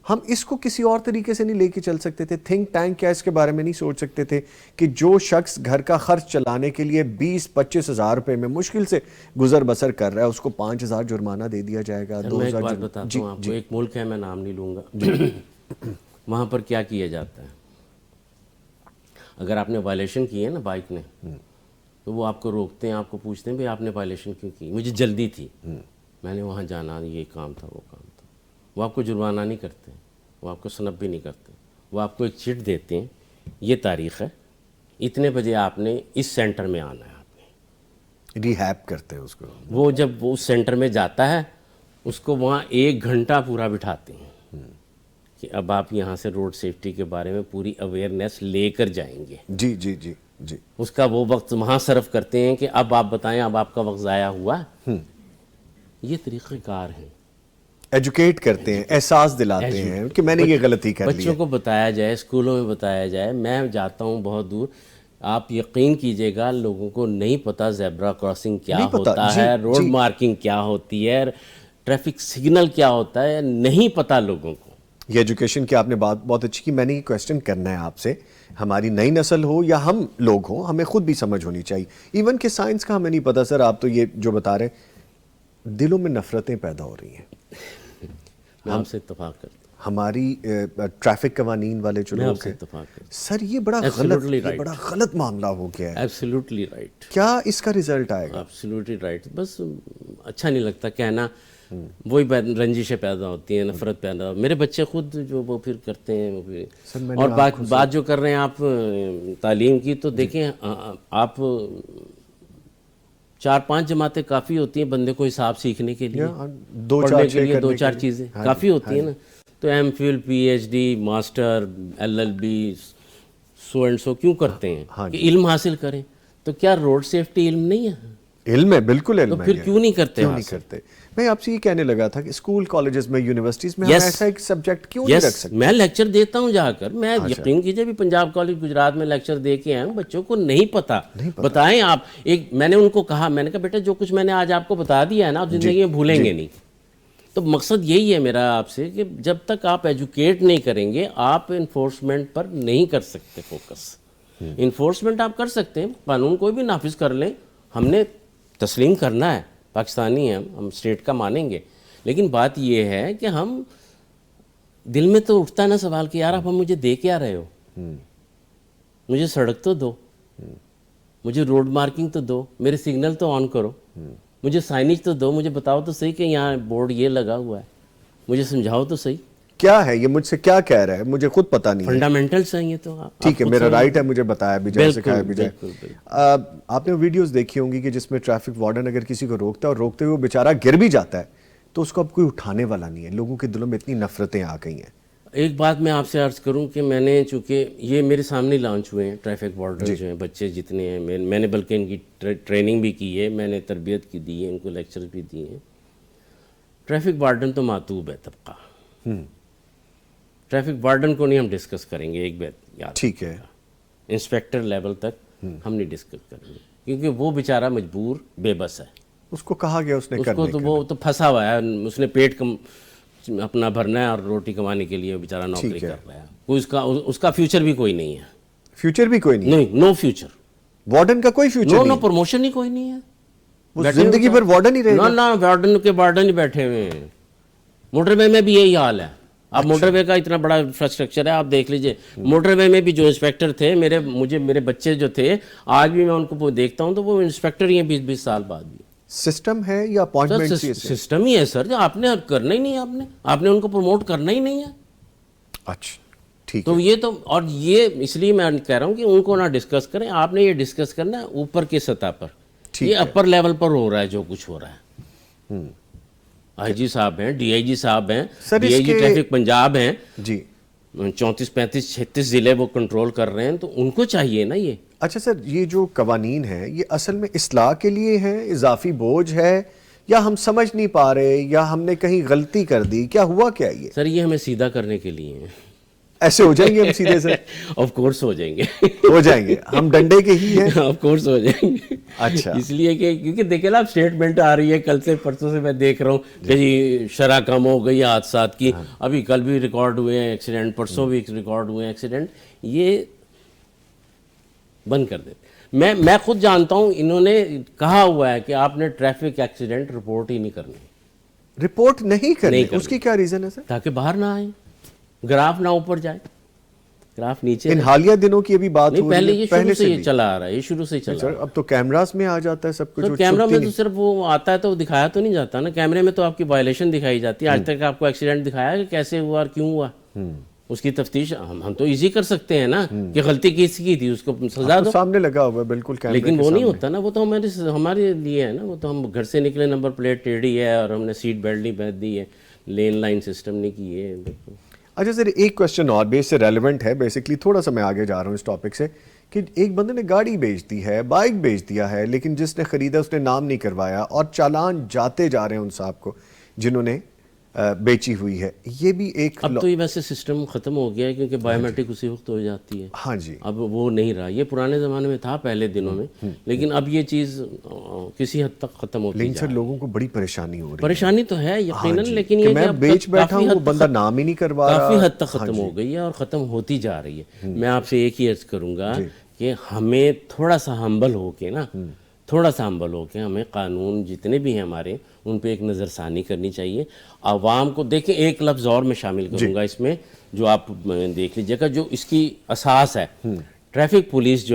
ہم اس کو کسی اور طریقے سے نہیں لے کے چل سکتے تھے؟ تھنک ٹینک کیا اس کے بارے میں نہیں سوچ سکتے تھے کہ جو شخص گھر کا خرچ چلانے کے لیے 20-25 ہزار روپے میں مشکل سے گزر بسر کر رہا ہے، اس کو 5,000 جرمانہ دے دیا جائے گا، 2,000 میں ایک بات بتاتا ہوں آپ کو. ایک ملک ہے، میں نام نہیں لوں گا، وہاں پر کیا کیا جاتا ہے، اگر آپ نے وائلیشن کی ہے نا بائک نے، تو وہ آپ کو روکتے ہیں، آپ کو پوچھتے ہیں بھئی آپ نے وائلیشن کیوں کی؟ مجھے جلدی تھی، میں نے وہاں جانا، یہ کام تھا، وہ کام تھا. وہ آپ کو جرمانہ نہیں کرتے، وہ آپ کو سنب بھی نہیں کرتے. وہ آپ کو ایک چٹ دیتے ہیں، یہ تاریخ ہے، اتنے بجے آپ نے اس سینٹر میں آنا ہے. آپ نے ریہیب کرتے ہیں اس کو. وہ جب وہ اس سینٹر میں جاتا ہے، اس کو وہاں 1 گھنٹہ پورا بٹھاتے ہیں کہ اب آپ یہاں سے روڈ سیفٹی کے بارے میں پوری اویئرنیس لے کر جائیں گے. جی جی جی جی. اس کا وہ وقت وہاں صرف کرتے ہیں کہ اب آپ بتائیں، اب آپ کا وقت ضائع ہوا. یہ طریقہ کار ہے. ایجوکیٹ کرتے ہیں، احساس دلاتے ہیں کہ میں نے یہ غلطی کر لی. بچوں کو بتایا جائے، اسکولوں میں بتایا جائے. میں جاتا ہوں بہت دور، آپ یقین کیجئے گا لوگوں کو نہیں پتہ زیبرا کراسنگ کیا نہیں پتہ، ہوتا جی، ہے، روڈ جی۔ مارکنگ کیا ہوتی ہے، ٹریفک سگنل کیا ہوتا ہے، نہیں پتہ لوگوں کو. یہ ایجوکیشن کی آپ نے بات بہت اچھی کی. میں نے یہ کویسچن کرنا ہے آپ سے. ہماری نئی نسل ہو یا ہم لوگ ہوں، ہمیں خود بھی سمجھ ہونی چاہیے. ایون کہ سائنس کا ہمیں نہیں پتا سر. آپ تو یہ جو بتا رہے ہیں، دلوں میں نفرتیں پیدا ہو رہی ہیں. میں آپ سے اتفاق کرتا ہوں. ہماری ٹریفک قوانین والے جو میں آپ لوگ سے ہیں اتفاق کرتا ہوں. سر، یہ بڑا Absolutely غلط، یہ right. بڑا غلط معاملہ ہو گیا ہے. Absolutely right. کیا اس کا رزلٹ آئے گا؟ Absolutely right. بس اچھا نہیں لگتا کہنا. وہی رنجشیں پیدا ہوتی ہیں، نفرت پیدا. میرے بچے خود جو وہ پھر کرتے ہیں، وہ پھر اور بات جو کر رہے ہیں آپ تعلیم کی، تو دیکھیں آپ 4-5 جماعتیں کافی ہوتی ہیں بندے کو حساب سیکھنے کے لیے، پڑھنے کے لیے 2-4 چیزیں کافی ہوتی ہیں نا. تو M Phil, P H D, master, LLB، so and so کیوں کرتے ہیں کہ علم حاصل کریں. تو کیا روڈ سیفٹی علم نہیں ہے؟ علم ہے، بالکل علم ہے. تو پھر کیوں نہیں کرتے؟ کیوں نہیں کرتے؟ میں آپ سے یہ کہنے لگا تھا کہ اسکول کالجز میں، یونیورسٹیز میں ہم ایسا ایک سبجیکٹ کیوں نہیں رکھ سکتے؟ میں لیکچر دیتا ہوں جا کر. میں یقین کیجئے بھی پنجاب کالج گجرات میں لیکچر دے کے آیا ہوں. بچوں کو نہیں پتا. بتائیں آپ. میں نے ان کو کہا، میں نے کہا بیٹا جو کچھ میں نے آج آپ کو بتا دیا ہے نا، آپ زندگی میں بھولیں گے نہیں. تو مقصد یہی ہے میرا آپ سے کہ جب تک آپ ایجوکیٹ نہیں کریں گے، آپ انفورسمنٹ پر نہیں کر سکتے فوکس. انفورسمنٹ آپ کر سکتے ہیں، قانون کوئی بھی نافذ کر لیں. ہم نے تسلیم کرنا ہے، پاکستانی ہیں ہم اسٹیٹ کا مانیں گے. لیکن بات یہ ہے کہ ہم دل میں تو اٹھتا ہے نا سوال کہ یار آپ مجھے دے کیا رہے ہو؟ مجھے سڑک تو دو، مجھے روڈ مارکنگ تو دو، میرے سگنل تو آن کرو، مجھے سائنج تو دو، مجھے بتاؤ تو صحیح کہ یہاں بورڈ یہ لگا ہوا ہے، مجھے سمجھاؤ تو صحیح. کیا ہے یہ؟ مجھ سے کیا کہہ رہا ہے؟ مجھے خود پتہ نہیں ہے. فنڈامنٹلس ہیں یہ تو. ٹھیک ہے، میرا رائٹ ہے مجھے بتایا بھی جائے، سکھایا بھی جائے. آپ نے ویڈیوز دیکھی ہوں گی کہ جس میں ٹریفک وارڈن اگر کسی کو روکتا ہے اور روکتے ہوئے وہ بیچارہ گر بھی جاتا ہے تو اس کو اب کوئی اٹھانے والا نہیں ہے. لوگوں کے دلوں میں اتنی نفرتیں آ گئی ہیں. ایک بات میں آپ سے عرض کروں کہ میں نے، چونکہ یہ میرے سامنے لانچ ہوئے ہیں ٹریفک وارڈن جو ہیں، بچے جتنے ہیں، میں نے بلکہ ان کی ٹریننگ بھی کی ہے، میں نے تربیت کی دی ہے، ان کو لیکچر بھی دیے ہیں. ٹریفک وارڈن تو معتوب ہے طبقہ. ٹریفک وارڈن کو نہیں ہم ڈسکس کریں گے. ایک بات یاد، ٹھیک ہے، انسپیکٹر لیول تک ہم نہیں ڈسکس کریں گے، کیونکہ وہ بیچارہ مجبور، بے بس ہے. اس کو کہا گیا اس نے اس کو تو وہ تو پھنسا ہوا ہے، اس نے پیٹ اپنا بھرنا ہے اور روٹی کمانے کے لیے بیچارہ نوکری کر رہا ہے. کوئی اس کا فیوچر بھی کوئی نہیں ہے. فیوچر بھی کوئی نہیں؟ نو فیوچر. وارڈن کا کوئی فیوچر نہیں؟ نو پروموشن ہی کوئی نہیں ہے. وہ زندگی بھر وارڈن ہی رہے گا؟ نہ وارڈن ہی بیٹھے ہوئے ہیں. موٹر وے میں بھی یہی حال ہے. اب موٹر وے کا اتنا بڑا انفراسٹرکچر ہے، آپ دیکھ لیجئے. موٹر وے میں بھی جو انسپیکٹر تھے، میرے بچے جو تھے، آج بھی میں ان کو دیکھتا ہوں تو وہ انسپیکٹر ہی ہیں 20-20 سال بعد بھی. سسٹم ہے یا اپوائنٹمنٹ؟ سسٹم ہی ہے سر. آپ نے کرنا ہی نہیں ہے، آپ نے ان کو پروموٹ کرنا ہی نہیں ہے. اچھا ٹھیک. تو یہ تو، اور یہ اس لیے میں کہہ رہا ہوں کہ ان کو نہ ڈسکس کریں. آپ نے یہ ڈسکس کرنا ہے اوپر کی سطح پر. یہ اپر لیول پر ہو رہا ہے جو کچھ ہو رہا ہے. آئی جی صاحب ہیں، ڈی آئی جی صاحب ہیں، D I G traffic Punjab ہیں جی، 34 35 36 ضلع وہ کنٹرول کر رہے ہیں، تو ان کو چاہیے نا یہ. اچھا سر، یہ جو قوانین ہیں یہ اصل میں اصلاح کے لیے ہیں، اضافی بوجھ ہے، یا ہم سمجھ نہیں پا رہے، یا ہم نے کہیں غلطی کر دی؟ کیا ہوا کیا یہ؟ سر یہ ہمیں سیدھا کرنے کے لیے ہیں. ایسے ہو جائیں گے ہم سیدھے سے؟ آف کورس ہو جائیں گے. ہو جائیں گے، ہم ڈنڈے کے ہی ہیں. آف کورس ہو جائیں گے. اچھا، اس لیے کہ کیونکہ دیکھیں نا، اب اسٹیٹمنٹ آ رہی ہے کل سے پرسوں سے، میں دیکھ رہا ہوں کہ جی شرح کم ہو گئی حادثات کی. ابھی کل بھی ریکارڈ ہوئے ہیں ایکسیڈنٹ، پرسوں بھی ریکارڈ ہوئے ہیں ایکسیڈنٹ. یہ بند کر دیتے. میں خود جانتا ہوں، انہوں نے کہا ہوا ہے کہ آپ نے ٹریفک ایکسیڈنٹ رپورٹ ہی نہیں کرنی. رپورٹ نہیں کرنی؟ اس کی کیا ریزن ہے سر؟ تاکہ باہر نہ آئیں، گراف نہ اوپر جائے، گراف نیچے. ان حالیہ دنوں کی ابھی بات ہو پہلے رہی ہے، یہ شروع سے یہ چلا آ رہا ہے، یہ شروع سے چلا. سر اب تو کیمراز میں آ جاتا ہے سب کچھ. کیمرہ میں تو صرف وہ آتا ہے تو دکھایا تو نہیں جاتا نا. کیمرے میں تو آپ کی وائلیشن دکھائی جاتی ہے. آج تک آپ کو ایکسیڈنٹ دکھایا کہ کیسے ہوا اور کیوں ہوا؟ اس کی تفتیش ہم تو ایزی کر سکتے ہیں نا کہ غلطی کس کی تھی، اس کو سزا دو. سامنے لگا ہوا ہے بالکل کیمرے. لیکن وہ نہیں ہوتا نا، وہ تو ہمارے لیے ہے نا. وہ تو ہم گھر سے نکلے، نمبر پلیٹ ٹیڑھی ہے اور ہم نے سیٹ بیلٹ نہیں پہن دی ہے، لین لائن سسٹم نہیں کی ہے. اچھا سر، ایک کوشچن اور بیس سے ریلیونٹ ہے، بیسکلی تھوڑا سا میں آگے جا رہا ہوں اس ٹاپک سے، کہ ایک بندے نے گاڑی بیچ دی ہے، بائک بیچ دیا ہے، لیکن جس نے خریدا اس نے نام نہیں کروایا، اور چالان جاتے جا رہے ہیں ان صاحب کو جنہوں نے بیچی ہوئی ہے. یہ بھی ایک اب تو یہ ویسے سسٹم ختم ہو گیا ہے کیونکہ بایو میٹرک اسی وقت ہو جاتی ہے. ہاں جی اب وہ نہیں رہا. یہ پرانے زمانے میں تھا پہلے دنوں میں, لیکن اب یہ چیز کسی حد تک ختم ہوتی لیکن جا سر رہی ہے. لوگوں کو بڑی پریشانی ہو رہی ہے. پریشانی تو ہے یقیناً, لیکن کہ یہ میں اب بیچ بیٹھا ہوں, وہ بندہ نام ہی نہیں کروا رہا. کافی حد تک ختم ہو گئی ہے اور ختم ہوتی جا رہی ہے. میں آپ سے ایک ہی عرض کروں گا کہ ہمیں تھوڑا سا ہمبل ہو کے نا, تھوڑا سا ہمبل ہو کے ہمیں قانون جتنے بھی ہیں ہمارے ان پہ ایک نظر ثانی کرنی چاہیے. عوام کو دیکھیں, ایک لفظ اور میں شامل کروں گا اس میں جو آپ دیکھ لیجیے گا, جو اس کی اساس ہے. ٹریفک پولیس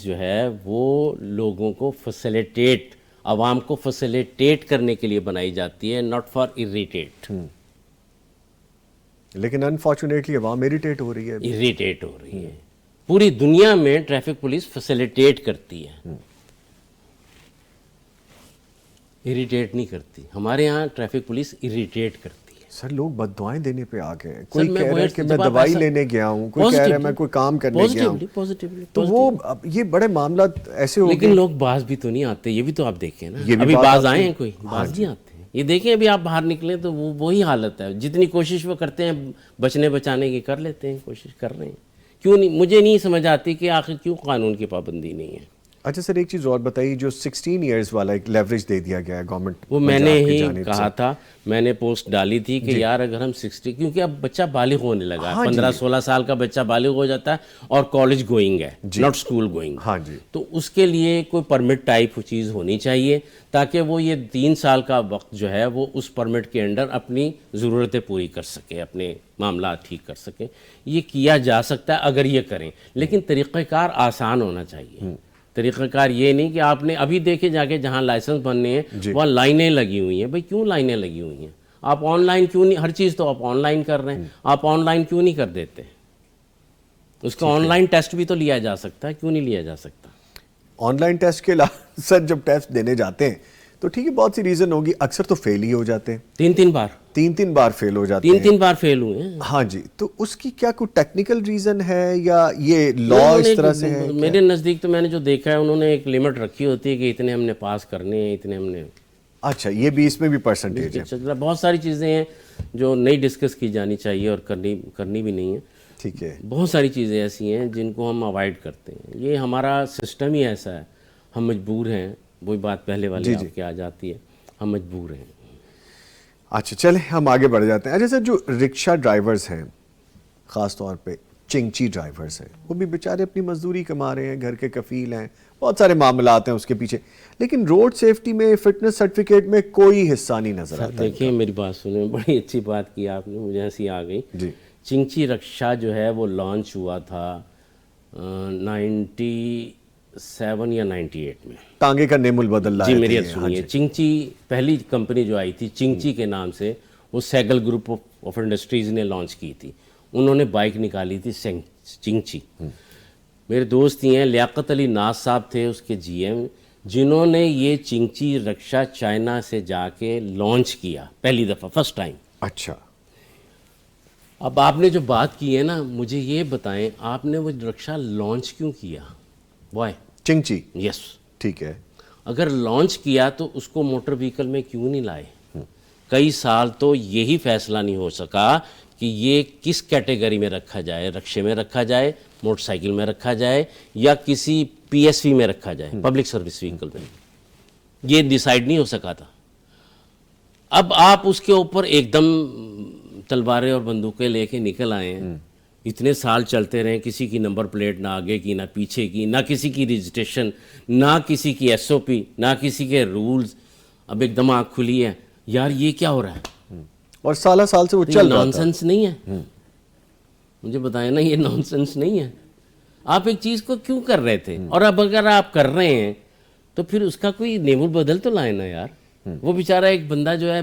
جو ہے وہ لوگوں کو فیسیلیٹیٹ, عوام کو فیسیلیٹیٹ کرنے کے لیے بنائی جاتی ہے, ناٹ فار اریٹیٹ. لیکن انفارچونیٹلی عوام اریٹیٹ ہو رہی ہے. اریٹیٹ ہو رہی ہے. پوری دنیا میں ٹریفک پولیس فیسیلیٹیٹ کرتی ہے, اریٹیٹ نہیں کرتی. ہمارے یہاں ٹریفک پولیس اریٹیٹ کرتی ہے. سر لوگ بد دعائیں دینے پہ آ گئے ہیں. کوئی کہہ رہا ہے کہ میں دوائی لینے گیا ہوں, کوئی کہہ رہا ہے میں کوئی کام کرنے گیا ہوں. تو وہ یہ بڑے معاملات ایسے ہو گئے. لیکن لوگ باز بھی تو نہیں آتے, یہ بھی تو آپ دیکھیں نا. ابھی باز آئے ہیں, کوئی باز نہیں آتے. یہ دیکھیں ابھی آپ باہر نکلیں تو وہ وہی حالت ہے. جتنی کوشش وہ کرتے ہیں بچنے بچانے کی, کر لیتے ہیں, کوشش کر رہے ہیں. کیوں نہیں, مجھے نہیں سمجھ آتی کہ آخر کیوں قانون کی پابندی نہیں ہے. اچھا سر ایک چیز اور بتائیے, جو 16 ایئرز والا ایک لیوریج دے دیا گیا ہے گورنمنٹ, وہ میں نے ہی کہا تھا, میں نے پوسٹ ڈالی تھی کہ یار اگر ہم 60, کیونکہ اب بچہ بالغ ہونے لگا ہے, 15-16 سال کا بچہ بالغ ہو جاتا ہے اور کالج گوئنگ ہے, ناٹ اسکول گوئنگ. ہاں جی, تو اس کے لیے کوئی پرمٹ ٹائپ چیز ہونی چاہیے تاکہ وہ یہ 3 سال کا وقت جو ہے وہ اس پرمٹ کے انڈر اپنی ضرورتیں پوری کر سکے, اپنے معاملات ٹھیک کر سکیں. یہ کیا جا سکتا ہے اگر یہ کریں, لیکن طریقہ کار آسان ہونا چاہیے. طریقہ کار یہ نہیں کہ آپ نے ابھی دیکھے جا کے جہاں لائسنس بننے ہیں وہاں لائنیں لگی ہوئی ہیں. بھئی کیوں لائنیں لگی ہوئی ہیں؟ آپ آن لائن کیوں نہیں, ہر چیز تو آپ آن لائن کر رہے ہیں, آپ آن لائن کیوں نہیں کر دیتے؟ اس کا آن لائن ٹیسٹ بھی تو لیا جا سکتا ہے, کیوں نہیں لیا جا سکتا؟ آن لائن ٹیسٹ کے علاوہ سر جب ٹیسٹ دینے جاتے ہیں تو ٹھیک ہے بہت سی ریزن ہوگی, اکثر تو فیل ہی ہو جاتے ہیں. 3 بار 3 بار فیل ہو جاتے ہیں. 3 بار فیل ہوئے ہیں. ہاں جی, تو اس کی کیا کوئی ٹیکنیکل ریزن ہے یا یہ لا اس طرح سے ہے؟ میرے نزدیک تو میں نے جو دیکھا ہے انہوں نے ایک لمٹ رکھی ہوتی ہے کہ اتنے ہم نے پاس کرنے ہیں, اتنے ہم نے. اچھا, یہ بھی اس میں بھی پرسنٹیج ہے. بہت ساری چیزیں ہیں جو نہیں ڈسکس کی جانی چاہیے اور کرنی بھی نہیں ہے. ٹھیک ہے, بہت ساری چیزیں ایسی ہیں جن کو ہم اوائڈ کرتے ہیں. یہ ہمارا سسٹم ہی ایسا ہے, ہم مجبور ہیں. وہی بات پہلے والی آپ کے آ جاتی ہے, ہم مجبور ہیں. اچھا چلیں ہم آگے بڑھ جاتے ہیں. اچھا سر, جو رکشہ ڈرائیورز ہیں, خاص طور پہ چنگچی ڈرائیورز ہیں, وہ بھی بیچارے اپنی مزدوری کما رہے ہیں, گھر کے کفیل ہیں, بہت سارے معاملات ہیں اس کے پیچھے, لیکن روڈ سیفٹی میں, فٹنس سرٹیفکیٹ میں کوئی حصہ نہیں نظر آتا. دیکھیں میری بات سنیں, بڑی اچھی بات کی آپ نے, مجھے ہنسی آ گئی. جی, چنگچی رکشہ جو ہے وہ لانچ ہوا تھا 97 یا 98 میں. ٹانگے کا نیم البدل لائے جی تھے. میری سنیے, چنگچی پہلی کمپنی جو آئی تھی چنگچی کے نام سے, وہ سیگل گروپ آف انڈسٹریز نے لانچ کی تھی. انہوں نے بائک نکالی تھی چنگچی. میرے دوست ہی ہیں, لیاقت علی ناز صاحب تھے اس کے جی ایم, جنہوں نے یہ چنگچی رکشہ چائنا سے جا کے لانچ کیا پہلی دفعہ, فرسٹ ٹائم. اچھا, اب آپ نے جو بات کی ہے نا, مجھے یہ بتائیں آپ نے وہ رکشہ لانچ کیوں کیا؟ وائی؟ چنگچی, یس. ٹھیک ہے, اگر لانچ کیا تو اس کو موٹر وہیکل میں کیوں نہیں لائے؟ کئی سال تو یہی فیصلہ نہیں ہو سکا کہ یہ کس کیٹیگری میں رکھا جائے, رکشے میں رکھا جائے, موٹر سائیکل میں رکھا جائے, یا کسی پی ایس وی میں رکھا جائے, پبلک سروس وہیکل میں. یہ ڈیسائیڈ نہیں ہو سکا تھا. اب آپ اس کے اوپر ایک دم تلواریں اور بندوقیں لے کے نکل آئے ہیں. اتنے سال چلتے رہے, کسی کی نمبر پلیٹ نہ آگے کی نہ پیچھے کی, نہ کسی کی رجسٹریشن, نہ کسی کی ایس او پی, نہ کسی کے رولز. اب ایک دم آنکھ کھلی ہے, یار یہ کیا ہو رہا ہے؟ اور سالہ سال سے وہ چل رہا تھا. نان سینس نہیں ہے؟ مجھے بتائیں نا, یہ نان سینس نہیں ہے. آپ ایک چیز کو کیوں کر رہے تھے؟ اور اب اگر آپ کر رہے ہیں تو پھر اس کا کوئی نیم البدل تو لائے نا یار. وہ بیچارہ ایک بندہ جو ہے,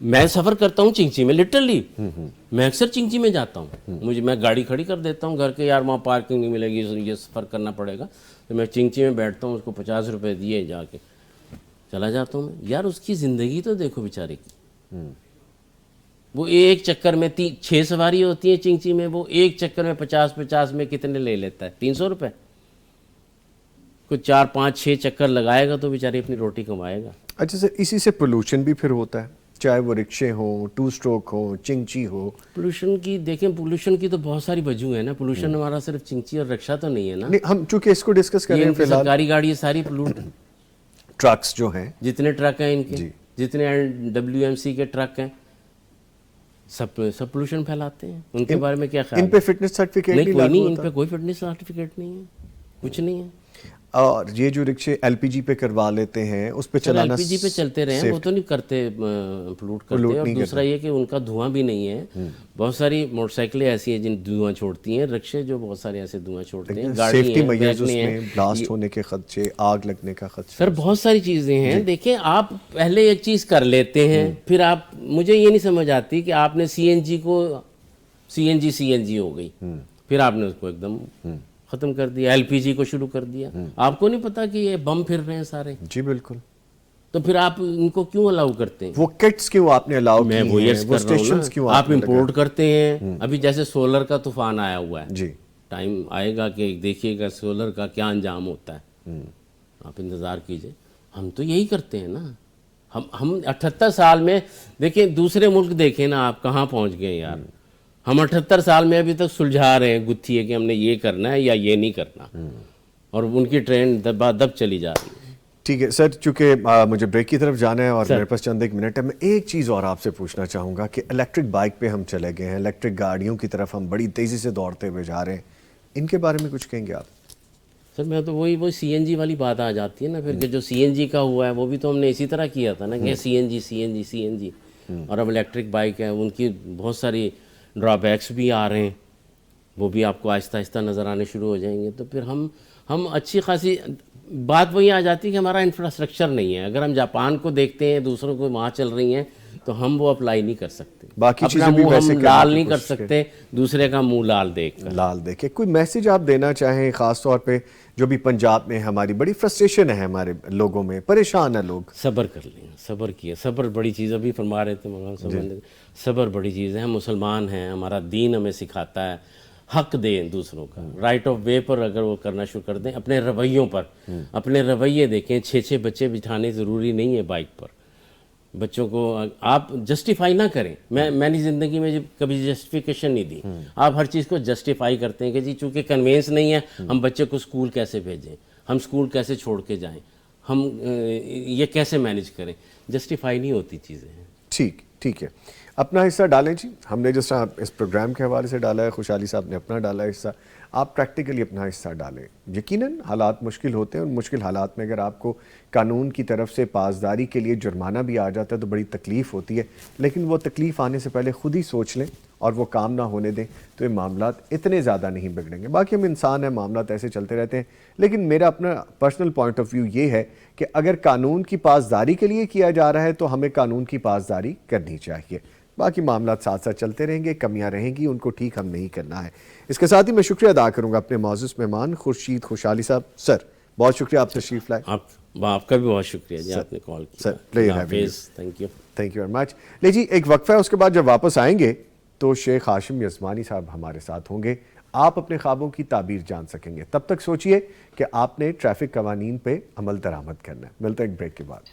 میں سفر کرتا ہوں چنگچی میں, لٹرلی میں اکثر چنگچی میں جاتا ہوں. میں گاڑی کھڑی کر دیتا ہوں گھر کے, یار وہاں پارکنگ نہیں ملے گی, یہ سفر کرنا پڑے گا, تو میں چنگچی میں بیٹھتا ہوں, اس کو 50 روپے دیے جا کے چلا جاتا ہوں میں. یار اس کی زندگی تو دیکھو بیچارے کی. وہ ایک چکر میں 6 سواری ہوتی ہیں چنگچی میں, وہ ایک چکر میں 50 میں کتنے لے لیتا ہے؟ 300 روپے. کوئی 4 5 6 چکر لگائے گا تو بیچارے اپنی روٹی کمائے گا. اچھا سر, اسی سے پولوشن بھی پھر ہوتا ہے چاہے وہ رکشے ہوں, 2 اسٹروک ہوں, چنگچی ہو. پولوشن کی دیکھیں, پولوشن کی تو بہت ساری وجوہ ہیں نا. پولوشن ہمارا صرف چنگچی اور رکشہ تو نہیں ہے نا. نہیں, ہم چونکہ اس کو ڈسکس کر رہے ہیں فی الحال, سرکاری گاڑی ساری پولوٹ, ٹرکس جو ہیں, جتنے ٹرک ہیں ان کے, جتنے WMC کے ٹرک ہیں, سب پولوشن پھیلاتے ہیں. ان کے بارے میں کیا خیال ہے؟ ان پہ فٹنس سرٹیفکیٹ نہیں, کوئی نہیں, ان ہوتا پہ کوئی فٹنس سرٹیفکیٹ نہیں ہے, کچھ نہیں ہے. اور یہ جو رکشے LPG پہ کروا لیتے ہیں اس پہ چلانا, LPG پہ چلتے رہے, وہ تو نہیں کرتے, پولوٹ کرتے. اور دوسرا یہ کہ ان کا دھواں بھی نہیں ہے. بہت ساری موٹر سائیکلیں ایسی ہیں جن دھواں چھوڑتی ہیں, رکشے جو بہت سارے ایسے دھواں چھوڑتے ہیں, گاڑی سیفٹی ہیں, میجرز اس بیٹھنے میں, ہیں, بلاسٹ ہونے کے خدشے, آگ لگنے کا خدشہ. سر بہت ساری چیزیں ہیں. دیکھیں آپ پہلے ایک چیز کر لیتے ہیں, پھر آپ, مجھے یہ نہیں سمجھ آتی کہ آپ نے CNG کو CNG ہو گئی, پھر آپ نے اس کو ایک دم ختم کر دیا, LPG کو شروع کر دیا. آپ کو نہیں پتا کہ یہ بم پھر رہے ہیں سارے. جی بالکل. تو پھر آپ ان کو کیوں الاؤ کرتے ہیں؟ وہ کٹس کیوں آپ نے الاؤ کی ہیں, وہ اسٹیشنز کیوں آپ امپورٹ کرتے ہیں؟ ابھی جیسے سولر کا طوفان آیا ہوا ہے, جی ٹائم آئے گا کہ دیکھیے گا سولر کا کیا انجام ہوتا ہے, آپ انتظار کیجئے. ہم تو یہی کرتے ہیں نا. ہم 78 سال میں, دیکھیں دوسرے ملک دیکھیں نا آپ کہاں پہنچ گئے یار. ہم 78 سال میں ابھی تک سلجھا رہے ہیں گتھی ہے کہ ہم نے یہ کرنا ہے یا یہ نہیں کرنا, اور ان کی ٹرین دب چلی جا رہی ہے. ٹھیک ہے سر, چونکہ مجھے بریک کی طرف جانا ہے اور میرے پاس چند ایک منٹ ہے, میں ایک چیز اور آپ سے پوچھنا چاہوں گا کہ الیکٹرک بائک پہ ہم چلے گئے ہیں, الیکٹرک گاڑیوں کی طرف ہم بڑی تیزی سے دوڑتے ہوئے جا رہے ہیں, ان کے بارے میں کچھ کہیں گے آپ؟ سر میں تو وہی CNG والی بات آ جاتی ہے نا پھر, کہ جو CNG کا ہوا ہے وہ بھی تو ہم نے اسی طرح کیا تھا نا, کہ CNG. اور اب الیکٹرک بائک ہے, ان کی بہت ساری ڈرا بیکس بھی آ رہے ہیں, وہ بھی آپ کو آہستہ آہستہ نظر آنے شروع ہو جائیں گے. تو پھر ہم اچھی خاصی بات وہی آ جاتی ہے کہ ہمارا انفراسٹرکچر نہیں ہے. اگر ہم جاپان کو دیکھتے ہیں, دوسروں کو وہاں چل رہی ہیں, تو ہم وہ اپلائی نہیں کر سکتے. باقی اپنا چیزیں بھی منہ ویسے ہم لال نہیں کر سکتے دوسرے کا منہ لال دیکھ کر. لال دیکھے. کوئی میسیج آپ دینا چاہیں خاص طور پہ جو بھی پنجاب میں ہماری بڑی فرسٹریشن ہے, ہمارے لوگوں میں پریشان ہیں لوگ؟ صبر کر لیں, صبر کیے, صبر بڑی چیز. ابھی فرما رہے تھے مولانا, صبر بڑی چیز ہے. ہم مسلمان ہیں, ہمارا دین ہمیں سکھاتا ہے حق دیں دوسروں کا, رائٹ آف وے پر اگر وہ کرنا شروع کر دیں. اپنے رویوں پر, اپنے رویے دیکھیں. 6 بچے بٹھانے ضروری نہیں ہے بائک پر. بچوں کو آپ جسٹیفائی نہ کریں. میں نے زندگی میں کبھی جسٹیفیکیشن نہیں دی. آپ ہر چیز کو جسٹیفائی کرتے ہیں کہ جی چونکہ کنوینس نہیں ہے, ہم بچے کو اسکول کیسے بھیجیں, ہم اسکول کیسے چھوڑ کے جائیں, ہم یہ کیسے مینیج کریں. جسٹیفائی نہیں ہوتی چیزیں. ٹھیک ہے. اپنا حصہ ڈالیں جی. ہم نے جس طرح اس پروگرام کے حوالے سے ڈالا ہے, خوشحالی صاحب نے اپنا ڈالا ہے حصہ, آپ پریکٹیکلی اپنا حصہ ڈالیں. یقیناً حالات مشکل ہوتے ہیں, اور مشکل حالات میں اگر آپ کو قانون کی طرف سے پاسداری کے لیے جرمانہ بھی آ جاتا ہے تو بڑی تکلیف ہوتی ہے, لیکن وہ تکلیف آنے سے پہلے خود ہی سوچ لیں اور وہ کام نہ ہونے دیں, تو یہ معاملات اتنے زیادہ نہیں بگڑیں گے. باقی ہم انسان ہیں, معاملات ایسے چلتے رہتے ہیں, لیکن میرا اپنا پرسنل پوائنٹ آف ویو یہ ہے کہ اگر قانون کی پاسداری کے لیے کیا جا رہا ہے تو ہمیں قانون کی پاسداری کرنی چاہیے. باقی معاملات ساتھ ساتھ چلتے رہیں گے, کمیاں رہیں گی, ان کو ٹھیک ہم نہیں کرنا ہے. اس کے ساتھ ہی میں شکریہ ادا کروں گا اپنے معزز مہمان خورشید خوشحالی صاحب. سر بہت شکریہ, آپ تشریف لائے. آپ کا بھی بہت شکریہ جی, آپ نے کال کیا. Thank you very much. لے جی ایک وقفہ ہے, اس کے بعد جب واپس آئیں گے تو شیخ ہاشم یزمانی صاحب ہمارے ساتھ ہوں گے. آپ اپنے خوابوں کی تعبیر جان سکیں گے. تب تک سوچئے کہ آپ نے ٹریفک قوانین پہ عمل درآمد کرنا ہے. ملتا ہے ایک بریک کے بعد.